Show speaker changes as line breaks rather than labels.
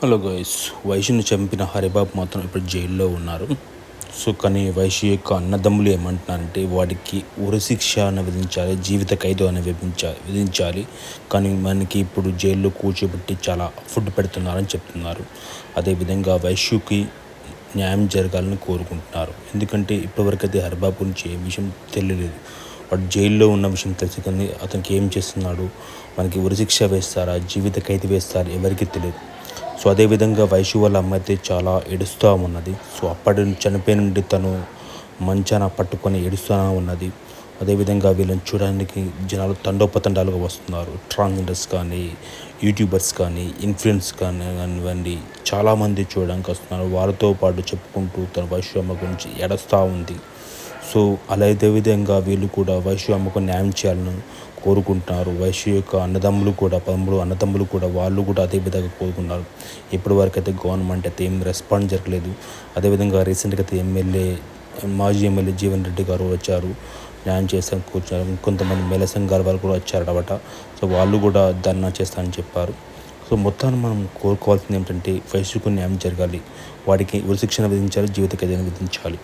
Hello guys, వైష్యుని చంపిన హరిబాబు మాత్రం ఇప్పుడు జైల్లో ఉన్నారు. సో కానీ వైష్యు యొక్క అన్నదమ్ములు ఏమంటున్నారంటే వాడికి ఉరిశిక్ష అని విధించాలి, జీవిత ఖైదు అని విధించాలి. కానీ మనకి ఇప్పుడు జైల్లో కూర్చోబెట్టి చాలా ఫుడ్ పెడుతున్నారని చెప్తున్నారు. అదేవిధంగా వైష్యుకి న్యాయం జరగాలని కోరుకుంటున్నారు. ఎందుకంటే ఇప్పటివరకు అయితే హరిబాబు గురించి ఏ విషయం తెలియలేదు. వాడు జైల్లో ఉన్న విషయం తెలిసి కానీ అతనికి ఏం చేస్తున్నాడు, మనకి ఉరిశిక్ష వేస్తారా, జీవిత ఖైదు వేస్తారా ఎవరికి తెలియదు. సో అదేవిధంగా వైష్యు వాళ్ళ అమ్మ అయితే చాలా ఏడుస్తూ ఉన్నది. సో అప్పటి చనిపోయిన నుండి తను మంచాన పట్టుకొని ఏడుస్తూ ఉన్నది. అదేవిధంగా వీళ్ళని చూడడానికి జనాలు తండోపతండాలుగా వస్తున్నారు. ట్రాన్స్జెండర్స్ కానీ, యూట్యూబర్స్ కానీ, ఇన్ఫ్లుయెన్స్ కానివ్వండి, చాలామంది చూడడానికి వస్తున్నారు. వారితో పాటు చెప్పుకుంటూ తన వైష్యు అమ్మ గురించి ఏడుస్తూ ఉంది. సో అదే విధంగా వీళ్ళు కూడా వైష్యు అమ్మకు న్యాయం చేయాలని కోరుకుంటున్నారు. వైష్యు యొక్క అన్నదమ్ములు కూడా, అన్నదమ్ములు కూడా వాళ్ళు కూడా అదే విధంగా కోరుకున్నారు. ఇప్పటి వరకు అయితే గవర్నమెంట్ అయితే ఏం రెస్పాన్స్ జరగలేదు. అదేవిధంగా రీసెంట్గా అయితే మాజీ ఎమ్మెల్యే జీవన్ రెడ్డి గారు వచ్చారు, న్యాయం చేస్తాను కూర్చున్నారు. కొంతమంది మహిళా సంఘాల వాళ్ళు కూడా వచ్చారన్నమాట. సో వాళ్ళు కూడా ధర్నా చేస్తానని చెప్పారు. సో మొత్తాన్ని మనం కోరుకోవాల్సింది ఏమిటంటే వైష్యుకు న్యాయం జరగాలి, వాడికి ఉరిశిక్షణ విధించాలి, జీవిత ఖైదు విధించాలి.